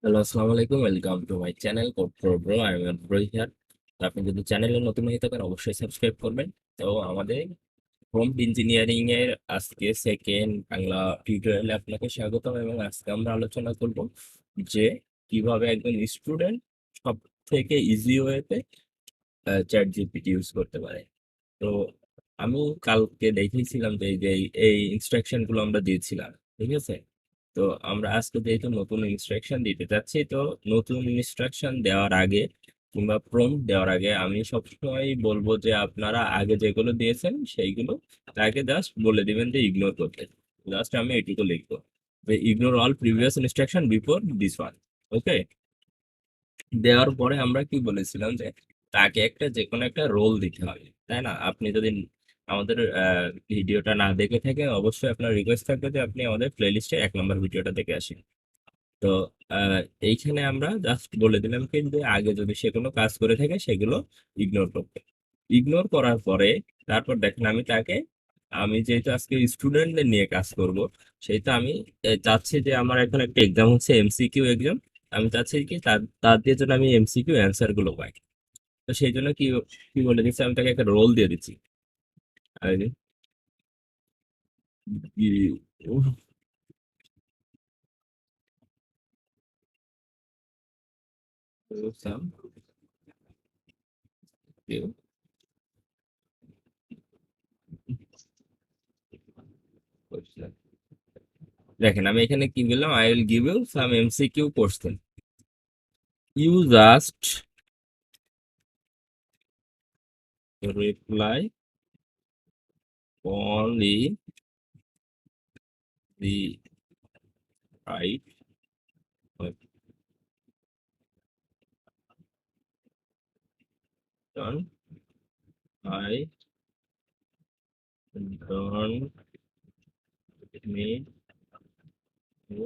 Hello, আসসালামু আলাইকুম। Welcome to my channel CodePro bro. I am bro here. তো আপনি যদি চ্যানেলে নতুন হয়ে থাকেন অবশ্যই সাবস্ক্রাইব করবেন। তো আমাদের প্রম্পট ইঞ্জিনিয়ারিং এর আজকে সেকেন্ড বাংলা টিউটোরিয়ালে আপনাকে স্বাগতম, এবং আজকে আমরা আলোচনা করব যে কিভাবে একজন স্টুডেন্ট সব থেকে ইজি ওয়েতে চ্যাট জিপিটি ইউজ করতে পারে। তো আমি কালকে দেখিয়েছিলাম যে এই ইনস্ট্রাকশন গুলো আমরা দিয়েছিলাম, ঠিক আছে? তো আমরা আজকে যেহেতু নতুন ইনস্ট্রাকশন দিতে যাচ্ছি, তো নতুন ইনস্ট্রাকশন দেওয়ার আগে কিংবা প্রম্পট দেওয়ার আগে আমি সবসময় বলবো যে আপনারা আগে যেগুলো দিয়েছেন সেইগুলো তাকে জাস্ট বলে দিবেন যে ইগনোর করতে। জাস্ট আমি এটুকু লিখবো যে ignore all previous instruction before this one. Okay, দেওয়ার পরে আমরা কি বলেছিলাম যে তাকে একটা যে কোনো একটা রোল দিতে হবে, তাই না? আপনি যদি আমাদের ভিডিওটা না দেখে থাকেন অবশ্যই আপনার রিকোয়েস্ট থাকবে যে আপনি আমাদের প্লেলিস্টে 1 নম্বর ভিডিওটা দেখে আসেন। তো আহ, এইখানে আমরা জাস্ট বলে দিলাম কিন্তু আগে যদি সে কোনো কাজ করে থাকে সেগুলো ইগনোর করতে। ইগনোর করার পরে তারপর দেখেন আমি যেহেতু আজকে স্টুডেন্টদের নিয়ে কাজ করব, সেহেতু আমি চাচ্ছি যে আমার এখন একটা এক্সাম হচ্ছে এমসিকিউ এক্সাম। আমি চাচ্ছি কি তার তার দিয়ে যেন আমি এমসিকিউ অ্যান্সার গুলো পাই। তো সেই জন্য কি কি বলে দিচ্ছি, আমি তাকে একটা রোল দিয়ে দিচ্ছি। আর উহ, some few question। দেখেন আমি এখানে কি বললাম, I will give you some MCQ question, you just reply only the right question. I don't need to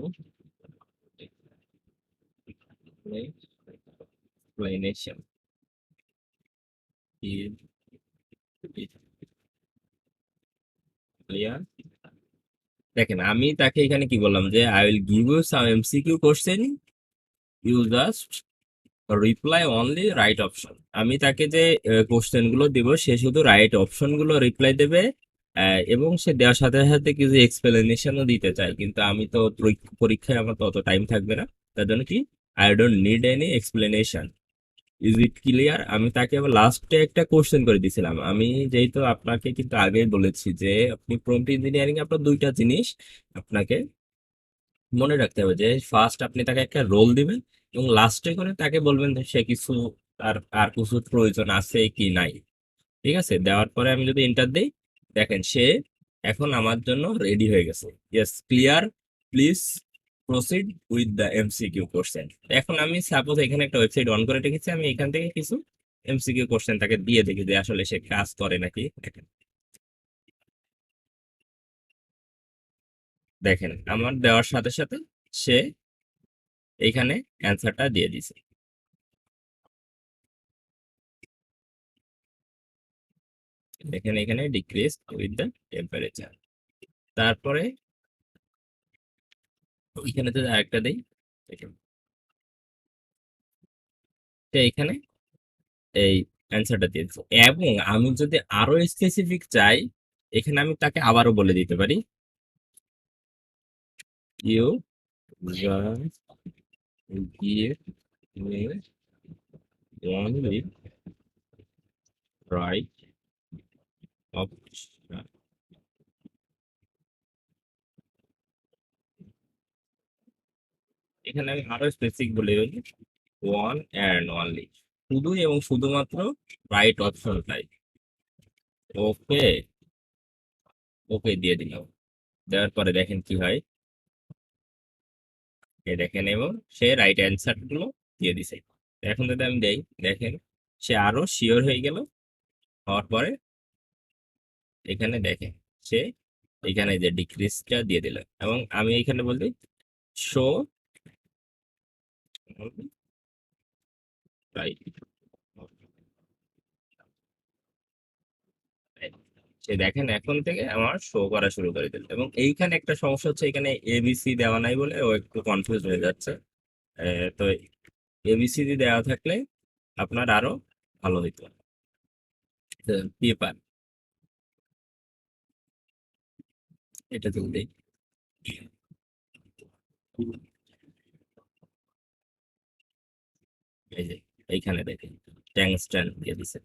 explanation. Is it clear? দেখেন আমি তাকে এখানে কি বললাম যে I will give you some MCQ question, you just reply only right option. আমি তাকে যে কোশ্চেন গুলো দিব সে শুধু রাইট অপশন গুলো রিপ্লাই দেবে। এবং সে দেওয়ার সাথে সাথে কিছু এক্সপ্লেনেশনও দিতে চায়, কিন্তু আমি তো পরীক্ষায় আমার তো অত টাইম থাকবে না। তার জন্য কি, I don't need any explanation. Is it clear? আমি তাকে আবার লাস্টে একটা কোশ্চেন করে দিয়েছিলাম। আমি যেহেতু আপনাকে কিন্তু আগেই বলেছি যে আপনি প্রম্পট ইঞ্জিনিয়ারিং আপনার দুইটা জিনিস আপনাকে মনে রাখতে হবে, যে ফার্স্ট আপনি তাকে একটা রোল দিবেন এবং লাস্টে করে তাকে বলবেন যে সে কিছু আর আর কিছু প্রয়োজন আছে কি নাই। ঠিক আছে, দেওয়ার পরে আমি যদি এন্টার দিই, দেখেন সে এখন আমার জন্য রেডি হয়ে গেছে। Yes, clear, please proceed with the MCQ question. এখন আমি সাপোজ এখানে একটা ওয়েবসাইট অন করে রেখেছি, আমি এখান থেকে কিছু এমসিকিউ কোশ্চেন তাকে দিয়ে দেখি যে আসলে সে কাজ করে নাকি। দেখেন, দেখেন আমার দেওয়ার সাথে সাথে সে এইখানে অ্যান্সারটা দিয়ে দিছে। দেখেন এখানে ডিক্রিজ উইথ দ্য টেম্পারেচার। তারপরে ওইখানে যদি আরেকটা দেই, দেখেন সে এখানে এই অ্যান্সারটা দিয়ে দিচ্ছে। এবং আমি যদি আরো স্পেসিফিক চাই, এখানে আমি তাকে আবারও বলে দিতে পারি, you just give me only right option. এখানে আমি আরো স্পেসিফিক বলে দিই, ওয়ান অ্যান্ড অনলি, শুধু এবং শুধুমাত্র রাইট অপশনটাই। ওকে, ওকে দিয়ে দিলাম। দেওয়ার পরে দেখেন কি হয়, এই দেখেন, এবং সে রাইট অ্যান্সার গুলো দিয়ে দিছে। এখন যদি আমি দেই, দেখেন সে আরো শিওর হয়ে গেল। হওয়ার পরে এখানে দেখেন সে এখানে যে ডিক্রিজটা দিয়ে দিল, এবং আমি এখানে বলছি শো রাইট। সে দেখেন এখন থেকে আমার শো করা শুরু করে দিল। এবং এইখানে একটা সমস্যা হচ্ছে, এখানে এবিসি দেওয়া নাই বলে ও একটু কনফিউজ হয়ে যাচ্ছে। তো এবিসিডি দেওয়া থাকলে আপনার আরো ভালো হইতো। পেপার এটা তুলতে এই যে এইখানে দেখেন ট্যাংস্টেন দিয়ে দিছে।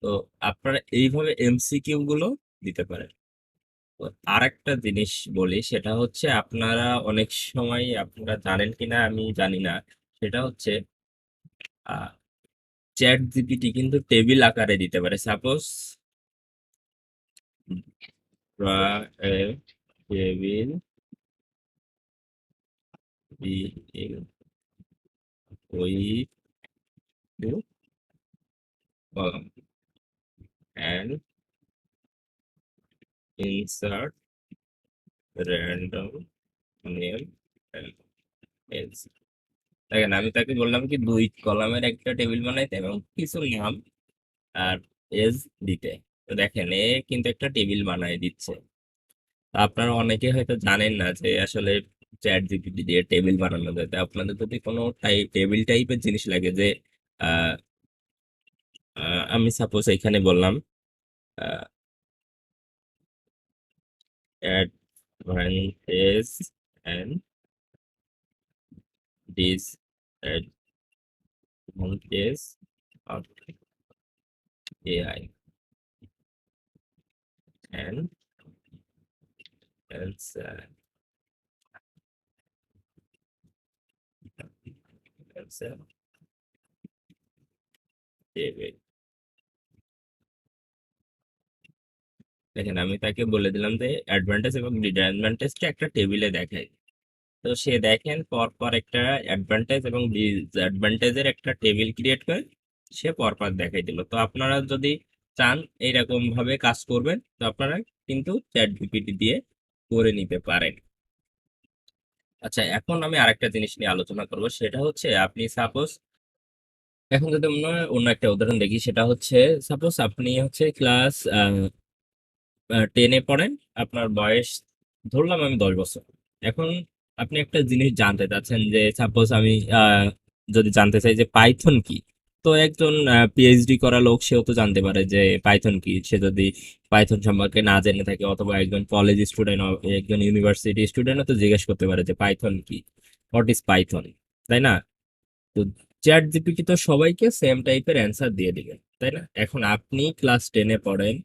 তো আপনারা এইভাবে এমসিকিউ গুলো দিতে পারেন। তো আরেকটা জিনিস বলি, সেটা হচ্ছে আপনারা অনেক সময় আপনারা জানেন কিনা আমি জানি না, সেটা হচ্ছে চ্যাট জিপিটি কিন্তু টেবিল আকারে দিতে পারে। Suppose table with column and insert random name else. দেখেন আমি তাকে বললাম কি 2 কলামের একটা টেবিল বানাইতে এবং কিছু নাম আর এজ দিতে। তো দেখেন এ কিন্তু একটা টেবিল বানাই দিচ্ছে। তো আপনারা অনেকে হয়তো জানেন না যে আসলে চ্যাট জিপিটি দিয়ে টেবিল বানানো যায়। তো আপনাদের যদি কোনো টেবিল টাইপের জিনিস লাগে যে আহ, আমি সাপোজ এখানে বললাম advantage and disadvantage of AI and answer table. দেখেন আমি তাকে বলে দিলাম যে অ্যাডভান্টেজ এবং ডিসঅ্যাডভান্টেজটা একটা টেবিলে দেখাই। তো সে দেখেন পরপর একটা অ্যাডভান্টেজ এবং ডিসঅ্যাডভান্টেজের একটা টেবিল ক্রিয়েট করে সে পরপর দেখাই দিল। তো আপনারা যদি চান এইরকম ভাবে কাজ করবেন, তো আপনারা কিন্তু চ্যাট জিপিটি দিয়ে করে নিতে পারেন। আচ্ছা, এখন আমি আরেকটা জিনিস নিয়ে আলোচনা করব, সেটা হচ্ছে আপনি সাপোজ এখন যদি আমরা অন্য একটা উদাহরণ দেখি, সেটা হচ্ছে সাপোজ আপনি হচ্ছে ক্লাস 10-এ পড়েন, আপনার বয়স ধরলাম আমি 10 বছর। এখন আপনি একটা জিনিস জানতে চাচ্ছেন যে সাপোজ আমি যদি জানতে চাই যে পাইথন কি। তো একজন পিএইচডি করা লোক সেও তো জানতে পারে যে পাইথন কি। সে যদি পাইথন সম্পর্কে না জেনে থাকে, অথবা একজন কলেজ স্টুডেন্ট, একজন ইউনিভার্সিটি স্টুডেন্টও তো জিজ্ঞেস করতে পারে যে পাইথন কি, হোয়াট ইজ পাইথন, তাই না? তো চ্যাট জিপিটি তো সবাইকে সেম টাইপের অ্যান্সার দিয়ে দিবে, তাই না? এখন আপনি ক্লাস 10-এ পড়েন,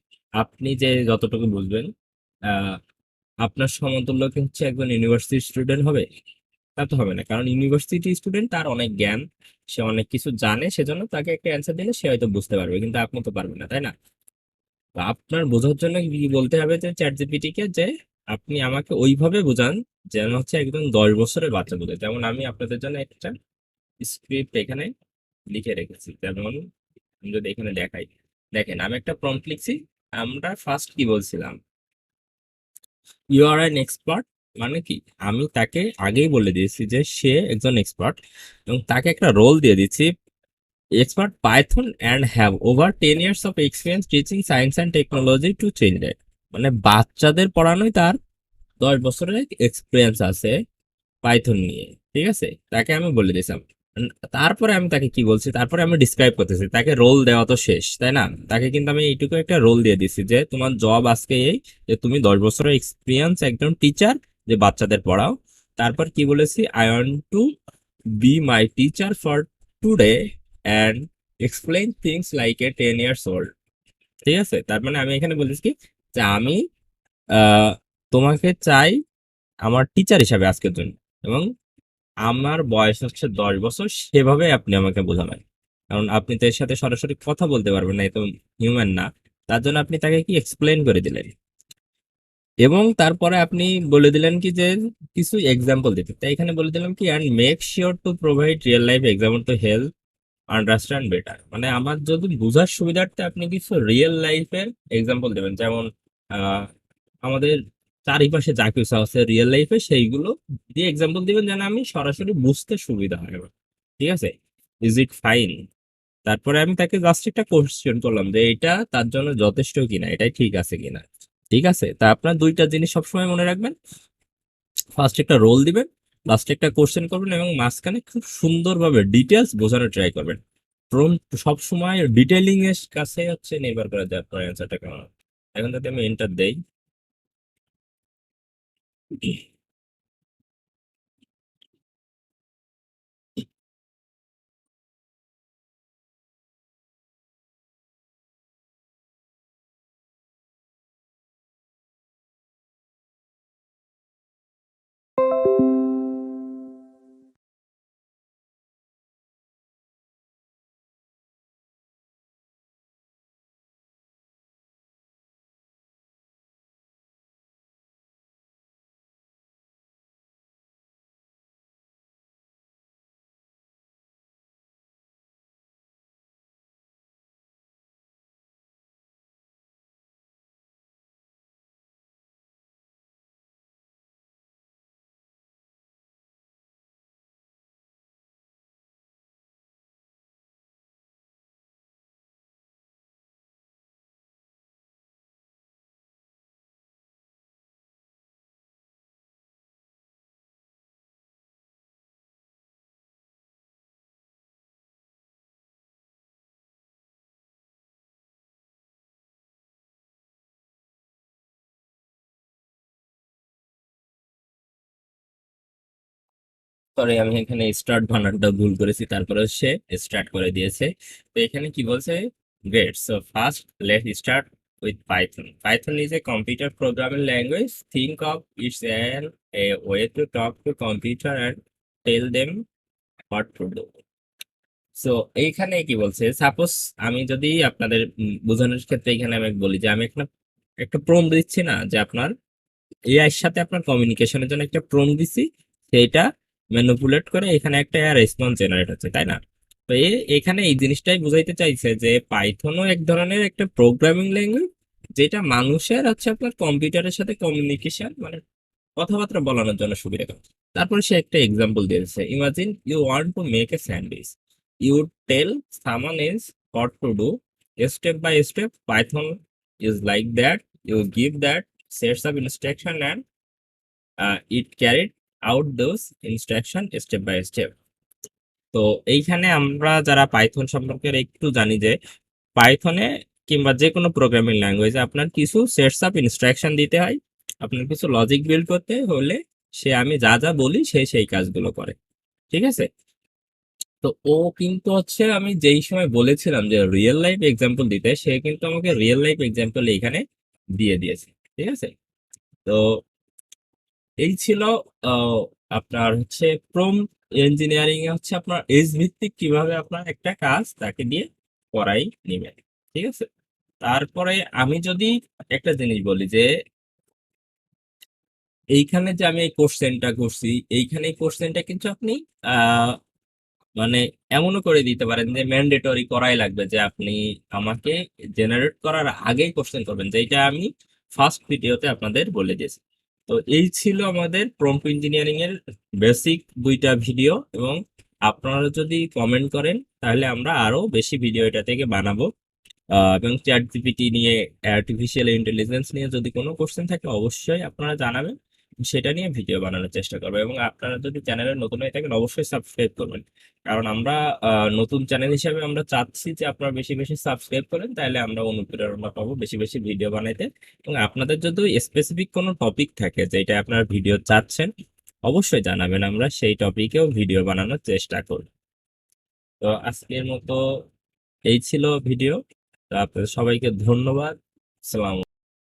আপনি যে যতটুকু বুঝবেন, আহ, আপনার সমতুল্য কি হচ্ছে একজন ইউনিভার্সিটি স্টুডেন্ট হবে? তা তো হবে না, কারণ ইউনিভার্সিটি স্টুডেন্ট তার অনেক জ্ঞান, সে অনেক কিছু জানে, সেজন্য তাকে একটা অ্যান্সার দিলে সে হয়তো বুঝতে পারবে, কিন্তু আপনি তো পারবেন না, তাই না? তো আপনার বোঝার জন্য কি বলতে হবে যে চ্যাট জিপিটি কে যে আপনি আমাকে ওইভাবে বোঝান যেন হচ্ছে একদম 10 বছরের বাচ্চা বোঝে। যেমন আমি আপনাদের জন্য একটা স্ক্রিপ্ট এখানে লিখে রেখেছি, যেমন আমি যদি এখানে দেখাই, দেখেন আমি একটা প্রম্পট লিখছি। আমরা ফার্স্ট কি বলছিলাম, ইউ আর অ্যান এক্সপার্ট, মানে কি আমি তাকে আগেই বলে দিয়েছি যে সে একজন এক্সপার্ট, এবং তাকে একটা রোল দিয়ে দিচ্ছি, expert Python and have over 10 years of experience teaching science and technology to children. মানে বাচ্চাদের পড়ানোই তার 10 বছরের এক্সপিরিয়েন্স আছে পাইথন নিয়ে। ঠিক আছে, তাকে আমি বলে দিয়েছিলাম। তারপরে আমি তাকে কি বলছি, তারপরে আমি ডিসক্রাইব করতেছি, তাকে রোল দেওয়া তো শেষ, তাই না? তাকে কিন্তু আমি এইটুকু একটা রোল দিয়ে দিছি যে তোমার জব আজকে এই, যে তুমি 10 বছরের এক্সপিরিয়েন্স একজন টিচার যে বাচ্চাদের পড়াও। তারপর কি বলেছি, I want to B my teacher for today and explain things like a 10 years old। ঠিক আছে, তার মানে আমি এখানে বলেছি কি, যে আমি আহ তোমাকে চাই আমার টিচার হিসাবে আজকের জন্য, এবং আমার বয়স হচ্ছে 10 বছর, সেভাবে আপনি আমাকে বোঝাবেন। কারণ আপনি তো এর সাথে সরাসরি কথা বলতে পারবেন না, এ তো হিউম্যান না। তার জন্য আপনি তাকে কি এক্সপ্লেন করে দিলেন, এবং তারপরে আপনি বলে দিলেন কি যে কিছু এক্সাম্পল দিতে। তাই এখানে বলে দিলাম কি, and make sure to provide real life example to help understand better. মানে আমার যদি বোঝার সুবিধার্থে আপনি কিছু রিয়েল লাইফের এক্সাম্পল দেবেন, যেমন আহ, আমাদের চারিপাশে যা কিছু আছে রিয়েল লাইফে সেইগুলো দিয়ে এক্সাম্পল দিবেন, যেন আমি সরাসরি বুঝতে সুবিধা হয় আমার। ঠিক আছে, ইজ ইট ফাইন? তারপরে আমি তাকে জাস্ট একটা কোশ্চেন করলাম যে এটা তার জন্য যথেষ্ট কিনা, এটাই ঠিক আছে কিনা। ঠিক আছে, তা আপনার দুইটা জিনিস সবসময় মনে রাখবেন। ফার্স্ট একটা রোল দিবেন, লাস্টে একটা কোশ্চেন করবেন এবং মাঝখানে খুব সুন্দরভাবে ডিটেলস বোঝানোর ট্রাই করবেন। প্রম্পট সবসময় ডিটেলিং এর কাছে হচ্ছে নির্ভর করে যে আপনার অ্যান্সারটা কেমন হবে। এখন যদি আমি এন্টার দেই, সরি আমি এখানে স্টার্ট বানানটা ভুল করেছি, তারপরে সে স্টার্ট করে দিয়েছে। তো এখানে কি বলছে, great, so first let start with Python. Python is a computer programming language, think of it's an a way to talk to computer and tell them what to do. So এইখানে কি বলছে, suppose আমি যদি আপনাদের বোঝানোর ক্ষেত্রে এখানে আমি বলি যে আমি একটা একটা প্রম্পট দিচ্ছি না, যে আপনার এআই এর সাথে আপনার কমিউনিকেশনের জন্য একটা প্রম্পট দিচ্ছি, সেইটা ম্যানিপুলেট করে এখানে একটা রেসপন্স জেনারেট হচ্ছে, তাই না? তো এখানে এই জিনিসটাই বুঝাইতে চাইছে যে পাইথনও এক ধরনের একটা প্রোগ্রামিং ল্যাঙ্গুয়েজ, যেটা মানুষের হচ্ছে আপনার কম্পিউটারের সাথে কমিউনিকেশন মানে কথাবার্তা বলানোর জন্য সুবিধা করে। তারপরে সে একটা এক্সাম্পল দিয়েছে, imagine you want to make a sandwich, you tell someone is what to do step by step. Python is like that, you give that sets of instruction and it carried out those instruction step by step. তো এইখানে আমরা যারা Python সম্পর্কে একটু জানি যে পাইথনে কিংবা যে কোনো প্রোগ্রামিং ল্যাঙ্গুয়েজে আপনার কিছু সেটস অফ ইনস্ট্রাকশন দিতে হয়, আপনার কিছু লজিক বিল্ড করতে হলে সে আমি যা যা বলি সে সেই কাজগুলো করে, ঠিক আছে? তো ও কিন্তু হচ্ছে আমি যেই সময় বলেছিলাম যে রিয়েল লাইফ এক্সাম্পল দিতে, সে কিন্তু আমাকে রিয়েল লাইফ এক্সাম্পল এখানে দিয়ে দিয়েছে, ঠিক আছে? তো এই ছিল আহ, আপনার হচ্ছে প্রম্পট ইঞ্জিনিয়ারিং এ হচ্ছে আপনার এজ ভিত্তিক কিভাবে আপনার একটা কাজ তাকে দিয়ে করাই নিবেন, ঠিক আছে? তারপরে আমি যদি একটা জিনিস বলি যে এইখানে যে আমি এই কোশ্চেনটা করছি, এইখানে এই কোশ্চেনটা কিন্তু আপনি মানে এমনও করে দিতে পারেন যে ম্যান্ডেটরি করাই লাগবে, যে আপনি আমাকে জেনারেট করার আগেই কোশ্চেন করবেন, যেটা আমি ফার্স্ট ভিডিওতে আপনাদের বলে দিয়েছি। তো এই ছিল আমাদের প্রম্পট ইঞ্জিনিয়ারিং এর বেসিক দুইটা ভিডিও, এবং আপনারা যদি কমেন্ট করেন তাহলে আমরা আরো বেশি ভিডিও এটা থেকে বানাবো। এবং চ্যাট জিপিটি নিয়ে, আর্টিফিশিয়াল ইন্টেলিজেন্স নিয়ে যদি কোনো কোশ্চেন থাকে অবশ্যই আপনারা জানাবেন, সেটা নিয়ে ভিডিও বানানোর চেষ্টা করবো। এবং আপনারা যদি চ্যানেলে নতুন হয়ে থাকেন অবশ্যই সাবস্ক্রাইব করবেন, কারণ আমরা নতুন চ্যানেল হিসেবে আমরা চাচ্ছি যে আপনারা বেশি বেশি সাবস্ক্রাইব করেন, তাহলে আমরা অনুপ্রেরণা পাবো বেশি বেশি ভিডিও বানাইতে। এবং আপনাদের যদি স্পেসিফিক কোনো টপিক থাকে যেটা আপনার ভিডিও চাচ্ছেন অবশ্যই জানাবেন, আমরা সেই টপিকেও ভিডিও বানানোর চেষ্টা করব। তো আজকের মতো এই ছিল ভিডিও। তো আপনাদের সবাইকে ধন্যবাদ। সালাম।